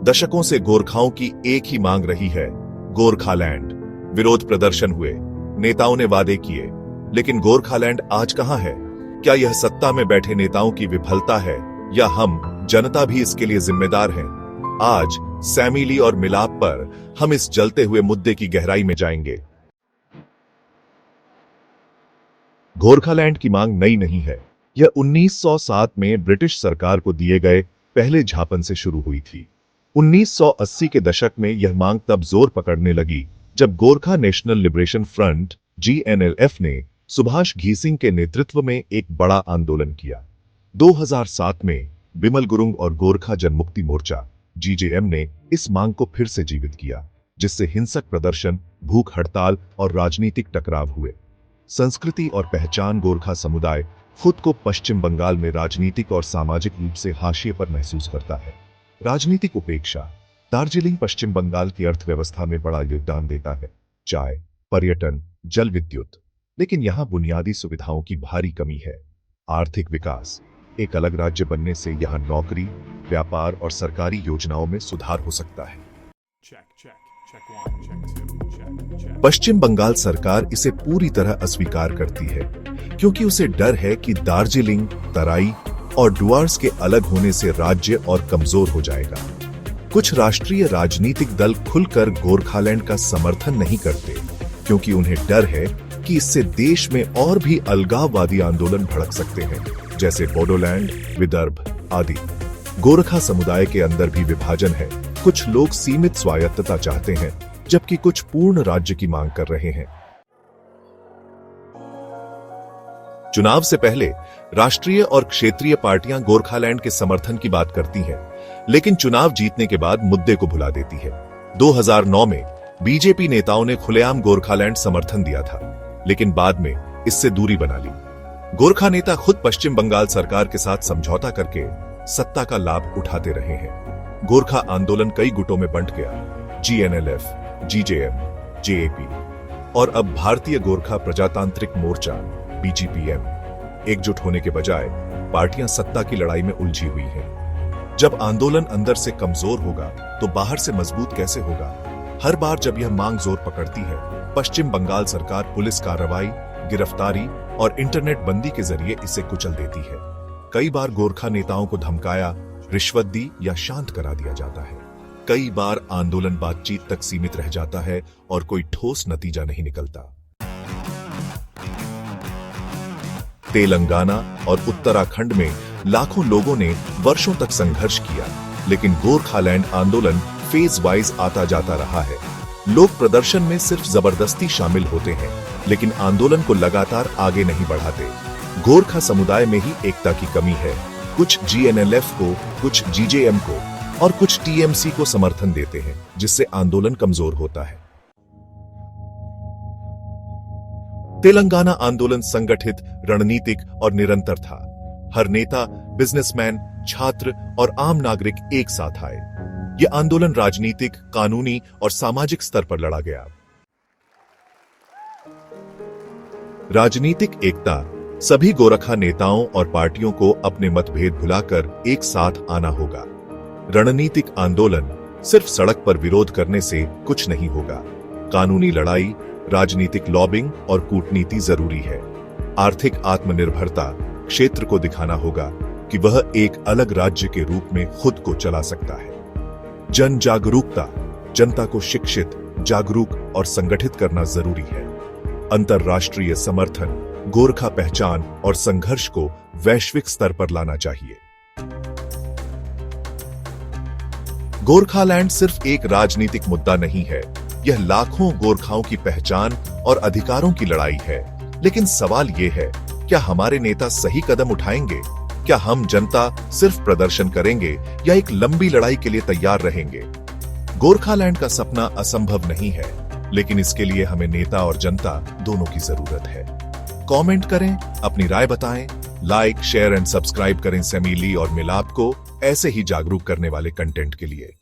दशकों से गोरखाओं की एक ही मांग रही है, गोरखालैंड। विरोध प्रदर्शन हुए, नेताओं ने वादे किए, लेकिन गोरखालैंड आज कहां है? क्या यह सत्ता में बैठे नेताओं की विफलता है या हम जनता भी इसके लिए जिम्मेदार हैं? आज सैमी ली और मिलाप पर हम इस जलते हुए मुद्दे की गहराई में जाएंगे। गोरखालैंड की मांग नई नहीं है। यह 1907 में ब्रिटिश सरकार को दिए गए पहले झापन से शुरू हुई थी। 1980 के दशक में यह मांग तब जोर पकड़ने लगी जब Gorkha national liberation front GNLF ने सुभाष घी सिंह के नेतृत्व में एक बड़ा आंदोलन किया। 2007 में बिमल गुरुंग और गोरखा जनमुक्ति मोर्चा GJM ने इस मांग को फिर से जीवित किया, जिससे हिंसक प्रदर्शन, भूख हड़ताल और राजनीतिक टकराव हुए। संस्कृति और पहचान गोरखा समुदाय खुद को पश्चिम बंगाल में राजनीतिक और सामाजिक रूप से हाशिए पर महसूस करता है। राजनीतिक उपेक्षा। दार्जिलिंग पश्चिम बंगाल की अर्थव्यवस्था में बड़ा योगदान देता है, चाय, पर्यटन, जल विद्युत, लेकिन यहाँ बुनियादी सुविधाओं की भारी कमी है। आर्थिक विकास। एक अलग राज्य बनने से यहाँ नौकरी, व्यापार और सरकारी योजनाओं में सुधार हो सकता है। पश्चिम बंगाल सरकार इसे पूरी तरह अस्वीकार करती है, क्योंकि उसे डर है कि दार्जिलिंग, तराई और डुआर्स के अलग होने से राज्य और कमजोर हो जाएगा। कुछ राष्ट्रीय राजनीतिक दल खुलकर गोरखालैंड का समर्थन नहीं करते, क्योंकि उन्हें डर है कि इससे देश में और भी अलगाववादी आंदोलन भड़क सकते हैं, जैसे बोडोलैंड, विदर्भ आदि। गोरखा समुदाय के अंदर भी विभाजन है। कुछ लोग सीमित स्वायत्तता चाहते हैं, जबकि कुछ पूर्ण राज्य की मांग कर रहे हैं। चुनाव से पहले राष्ट्रीय और क्षेत्रीय पार्टियां गोरखालैंड के समर्थन की बात करती हैं, लेकिन चुनाव जीतने के बाद मुद्दे को भुला देती है। 2009 में बीजेपी नेताओं ने खुलेआम गोरखालैंड समर्थन दिया था, लेकिन बाद में इससे दूरी बना ली। गोरखा नेता खुद पश्चिम बंगाल सरकार के साथ समझौता करके सत्ता का लाभ उठाते रहे हैं। गोरखा आंदोलन कई गुटों में बंट गया, GNLF, GJM, JAP और अब भारतीय गोरखा प्रजातांत्रिक मोर्चा BGPM। एकजुट होने के बजाय पार्टियां सत्ता की लड़ाई में उलझी हुई हैं। जब आंदोलन अंदर से कमजोर होगा तो बाहर से मजबूत कैसे होगा? हर बार जब यह मांग जोर पकड़ती है, पश्चिम बंगाल सरकार पुलिस कार्रवाई, गिरफ्तारी और इंटरनेट बंदी के जरिए इसे कुचल देती है। कई बार गोरखा नेताओं को धमकाया, रिश्वत दी या शांत करा दिया जाता है। कई बार आंदोलन बातचीत तक सीमित रह जाता है और कोई ठोस नतीजा नहीं निकलता। तेलंगाना और उत्तराखंड में लाखों लोगों ने वर्षों तक संघर्ष किया, लेकिन गोरखालैंड आंदोलन फेज वाइज आता जाता रहा है। लोग प्रदर्शन में सिर्फ जबरदस्ती शामिल होते हैं, लेकिन आंदोलन को लगातार आगे नहीं बढ़ाते। गोरखा समुदाय में ही एकता की कमी है। कुछ GNLF को, कुछ GJM को और कुछ TMC को समर्थन देते हैं, जिससे आंदोलन कमजोर होता है। तेलंगाना आंदोलन संगठित, रणनीतिक और निरंतर था। हर नेता, बिजनेसमैन, छात्र और आम नागरिक एक साथ आए। यह आंदोलन राजनीतिक, कानूनी और सामाजिक स्तर पर लड़ा गया। राजनीतिक एकता। सभी गोरखा नेताओं और पार्टियों को अपने मतभेद भुलाकर एक साथ आना होगा। रणनीतिक आंदोलन। सिर्फ सड़क पर विरोध करने से कुछ नहीं होगा। कानूनी लड़ाई, राजनीतिक लॉबिंग और कूटनीति जरूरी है। आर्थिक आत्मनिर्भरता। क्षेत्र को दिखाना होगा कि वह एक अलग राज्य के रूप में खुद को चला सकता है। जन जागरूकता। जनता को शिक्षित, जागरूक और संगठित करना जरूरी है। अंतरराष्ट्रीय समर्थन। गोरखा पहचान और संघर्ष को वैश्विक स्तर पर लाना चाहिए। गोरखालैंड सिर्फ एक राजनीतिक मुद्दा नहीं है, यह लाखों गोरखाओं की पहचान और अधिकारों की लड़ाई है। लेकिन सवाल यह है, क्या हमारे नेता सही कदम उठाएंगे? क्या हम जनता सिर्फ प्रदर्शन करेंगे या एक लंबी लड़ाई के लिए तैयार रहेंगे? गोरखालैंड का सपना असंभव नहीं है, लेकिन इसके लिए हमें नेता और जनता दोनों की जरूरत है। कमेंट करें, अपनी राय बताएं, लाइक, शेयर एंड सब्सक्राइब करें सैमी ली और मिलाप को ऐसे ही जागरूक करने वाले कंटेंट के लिए।